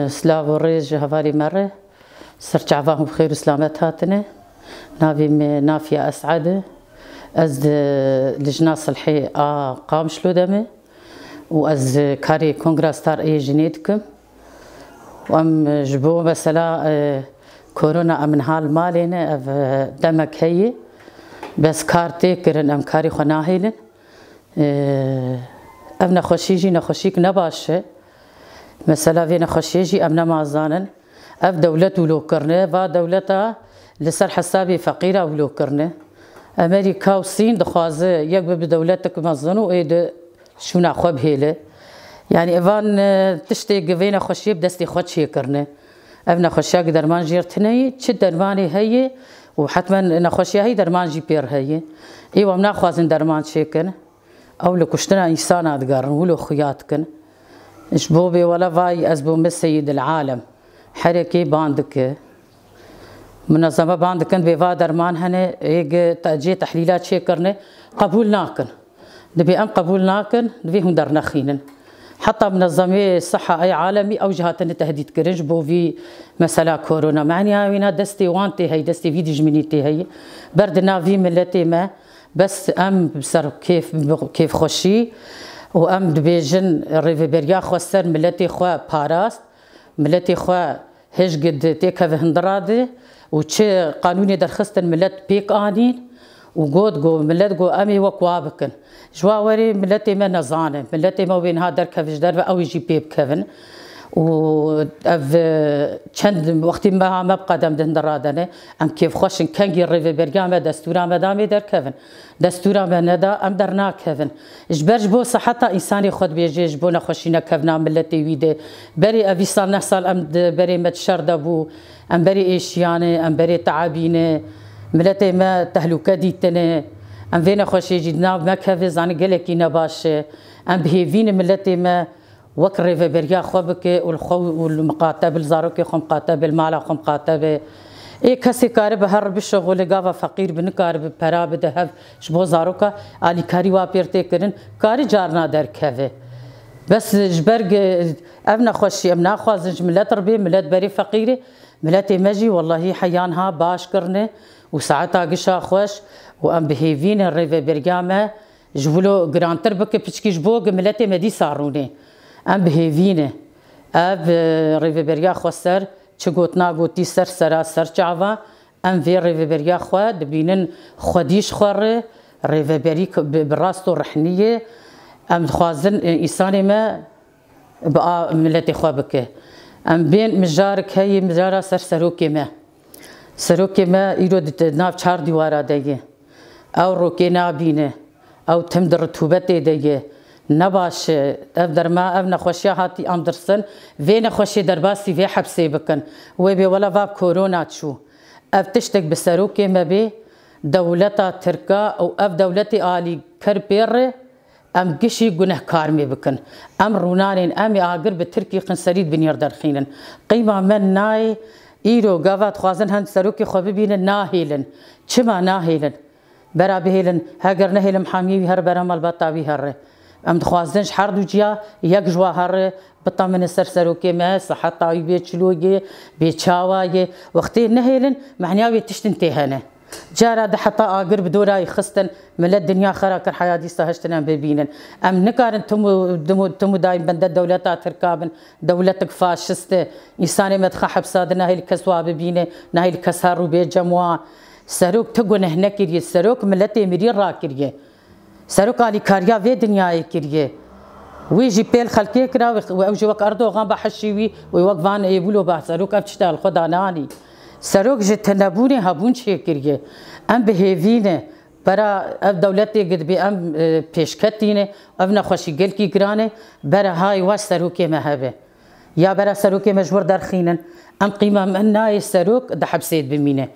سلاو وريج هفاري مرة سرچعواهم بخير وسلامت هاتنه نافي نافيا أسعد از لجنة صلحي قامشلو دمي وأز كاري كونغرا ستار اي جنيتكم وأم جبو مثلا كورونا أمن هال مالينا دمك هي بس كارتي كرن أم كاري خناهيلن أم نخوشيجي نخوشيك نباشه مثلا في نخوشيجي أم نمازانن أف دولة ولو كرنه و دولتا لسر حسابي فقيرة ولو كرنه أمريكا والصين دخوازه يك بدولتك مزنو ايد شو ناخذ بهيله يعني إيفان تشتي جفينا خوشي بدستي خوشي كرنه أبنا خوشي درمان جيرتني تشد درماني هي وحتما نخوشي هي درمان جي بير هي ايوه مناخوازن درمان شيكن او لكشتنا انسان ادقارن ولو خياتكن اشبوبي ولا فاي ازبو مسيد العالم حركي باندك منظمه باندكن بيفا درمان هني ايج تاجي تحليلات شيكرنه قبول ناكن نبي ام قبول ناكن نبيهم درنخينن حتى منظمه الصحه اي عالمي او جهاتن تهديد كرنج بو في مثلا كورونا معناها وينا دستي وانتي هي دستي في دجمنيتي هي بردنا في ملتي ما بس ام بسر كيف خوشي وام دبيجن ريفيبريا خوسر ملتي خو باراست ملتي خو هش قد تيكا في هندرادي وتشي قانوني درخستن ملت بيك انين وقود جو ملت جو امي وكوابكن جواوري ملتي ما نزانه ملتي ما وين هادر كفش درب او يجي بيب كفن و اف چند وقتی ما بقى دم دندرادنه ام كيف خوشن كنجي ريفي برغام دستورا مدامي در كفن دستورا ندا ام درنا كفن جبرج بو صحتا انساني خود بيجي بو نخوشينا كفنا ملتي ويده بري افي سال نحصل ام بري متشرد بو ام بري ايشيانه ام بري تعابينه ملتي ما تهلوكه ديتنه ام فينا خوشي جدنا ما كفز عن قلكي نباش ام بهيفين ملتي ما وكر في بريا خوبك والمقاتب الزاروكي خم قاتب المال خم قاتب اي كسي كارب هر بالشغل قاوا فقير بنكارب برا بدهف شبو زاروكا علي كاري وابيرتي كرن كاري جارنا در كفه بس جبرق ابنا خوشي ابنا خوازنج ملت ربي ملت بري فقيره ملت مجي والله حيانها باش كرنه وساعتها قشا خوش وام بهيفين الريفي برقامه جبلو جرانتر بك بتشكي جبوق ملتي مدي صاروني ام بهيفينه اب ريفيبريا خوسر چگوتنا گوتی سر چاوا ام في ريفيبريا خو دبينن خديش خور ريفيبري براستو رحنيه ام خوازن انساني ما بقى ملتي خو بك ام بين مجارك هي مجارا سروكي ما يرود ناف چار دیوارا دیگه او روكي نابينه او تمدر رطوبتي دیگه نباش اف درما اف نخوشي هاتي ام درسن في نخوشي درباسي في حبسي بكن وبي ولا باب كورونا تشو اف تشتك بسروكي ما بي دولتا تركا او اف دولتي آلي كربير ام قشي قنه كارمي بكن ام رونانين امي اقر بتركي قنسريد بنير درخينن قيمة من ناي ايرو قافات خوازن هند سروكي خو ببين ناهيلن چما ناهيلن برا بهيلن هاگر نهيلم حامي هر برا مال بطاوي هر ام خوازنش حردو جيا يك جوا هر بطا من سروكي ما صحت طاوي بيچلوگي بيچاواي وقتي نهيلن معناوي تشتنتي هنا جارا ده حتى اقر بدورا يخستن مل الدنيا خراكر حياتي سهشتنا ببينن ام نكارن تمو دايم بند دولتا تركابن دولتك فاشسته انساني مدخ حبسادنا هي الكسوا ببينه نهي الكسارو بيجموا سروك تقون هناك كريه سروك ملتي مرير راكريه سروك علي كاريا في دنيا كريه ويجي بيل خلقي كرا ويجي وك اردوغان بحشيوي ويوقفان يبولو با سروك ابتشتال خدا ناني سروك جتنبوني هابون شكريه ام بهيفينه برا اف دولتي قد بي ام بيشكتينه ابنا خوشي قلكي كرانه برا هاي واش سروكي مهبه يا برا سروكي مجبور درخينن ام قيمه من ناي سروك دحب سيد بمينه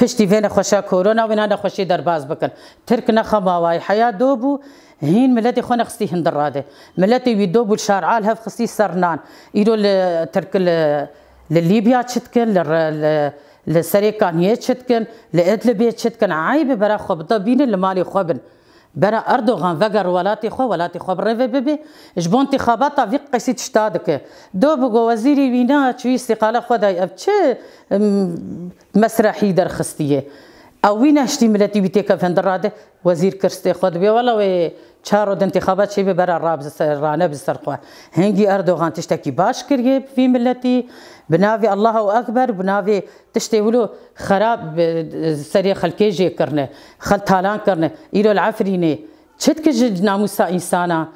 پشتي فين خوشا كورونا وين خوشي درباز بكن تركنا خماواي حياه دوبو هين ملتي خونا خستي هندراده ملتي ويدوبو الشارع هف خستي سرنان يدو ترك لليبيا تشتكن لسريكانيه تشتكن لادلبيه تشتكن عايبه برا خبطه بين المالي خبن برا أردوغان فقر ولاتي خو بريفي ببي جبون انتخابات في قيسي تشتادك دو بقو وزيري وينا تشوي استقالة خداي أبتش مسرحي در خستيه أو وين هشتي ملتي بيتك فندراده وزير كرستي خد بي والله چارو انتخابات شي برا رابز رانه بسرقه هنگي أردوغان تشتكي باش كريه في ملتي بنافي الله أكبر بنافي تشتي ولو خراب سري خلكي جي كرنه خل تالان كرنه إيرو العفرينه چتك ناموسا إنسانا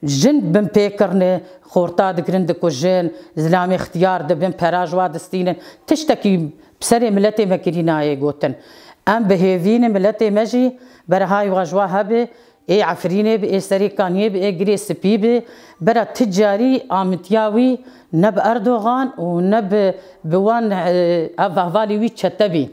جن بن بيكرنه خورتا دقرن دكو جن زلامي اختيار دبن پراج وادستين تشتكي بسري ملتي مكريناي قوتن ام بهيفين ملتي مجي برهاي واجوا هبه اي عفرينه بي سري كانيه بي جري سبيبه برا تجاري امتياوي نب اردوغان ونب بوان افالي وي تشتبي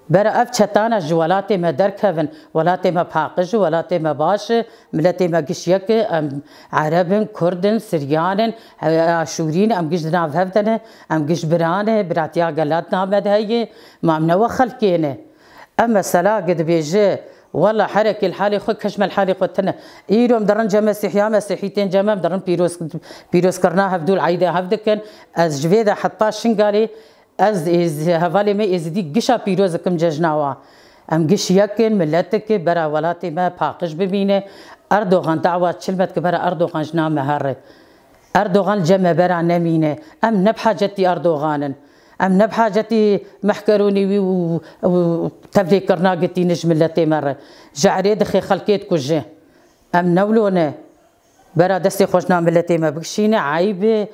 برا اف تشتانا جوالاتي ما دركفن ولاتي ما باقج ولاتي ما باش ملتي ما قشيك ام عربن كردن سريان اشورين ام قش دنا فهفتنه ام قش برانه براتيا قالاتنا مدهيه ما منو خلكينه اما سلا قد بيجي والله حركي الحالي خد كشم الحالي قلتنا ايرو مدرن جما مسيحيتين جما مدرن بيروس كرناها بدول عيده هفدكن از جفيدا حطا شنقالي از هفالي ما ازدي قشا بيروز كم ججناوا ام قش يكن ملتك برا ولاتي ما باقش ببينه اردوغان دعوه كلمه برا اردوغان جنا مهره اردوغان جما برا نمينه ام نبحاجتي اردوغان ام نبحاجتي محكروني وتفلي كرناقتي نجم اللتي مره جعري دخي خلقيت كوجه ام نولونه برا دستي خوشنا ملتي ما بكشينه عيبه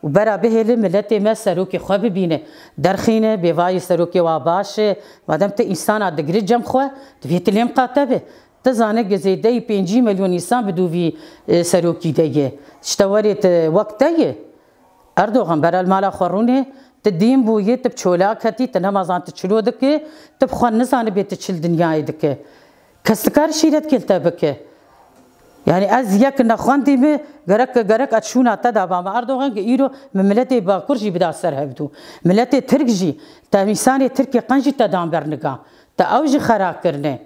وبرا به ملتي ما سروكي خو ببينه درخينه بواي سروكي واباشه مادام ت انسان دغري جم خو تفيت ليم قاتبه تزانه زيدي 5 مليون انسان بدو في سروكي ديه اشتوريت وقتيه اردوغان برا المال خورونه تدين بويه تبشولاك هتي تنمازان تشلو دك تبخون نزان بيت تشل دنياي دك كسكار شيرت كلتبك يعني از يك نخوندي مي غرك اتشونا تدابا ما اردوغان ايرو ملتي باكورجي بدا سر هبدو ملتي تركجي تا ميساني تركي قنجي تدام برنقا تا اوجي خراك كرنه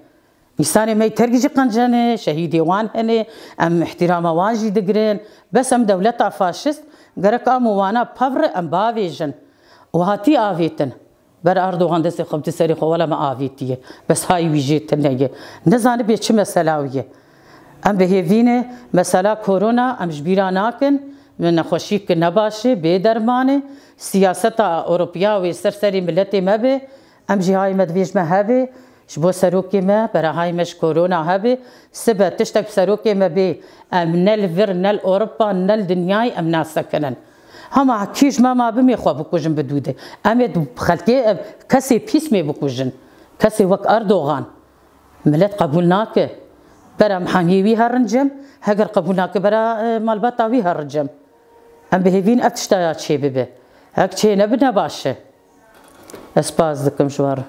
ميساني مي تركجي قنجنه شهيدي وان هني ام احترام واجي دقرين بس ام دولتا فاشست غرك ام وانا بافر ام بافيجن وهاتي آفيتن بر أردوغان دستي خبتي سريخو ولا ما آفيتيه بس هاي ويجيتن نزاني بيش مسلاوية ام بهيفينه مسلا كورونا ام جبيرا ناكن من خوشيك نباشي بيدرمانه سياسة أوروبيا وسرسري ملتي مبه ام جي هاي مدفيج ما هبه شبو سروكي ما برا هاي مش كورونا هبه سبا تشتك سروكي ما بي ام نل فر نل أوروبا نل دنياي ام ناس سكنن هما كيش ما بمي خو بكوجن بدوده امد خلكي كسي بيسمي بكوجن كسي وك اردوغان ملت قبولناك برا محانيوي هرنجم هجر قبولناك برا مالبطاوي هرنجم ام بهيفين افتشتايات شي ببه هك شي نبنا باشه اسباز دكم شوار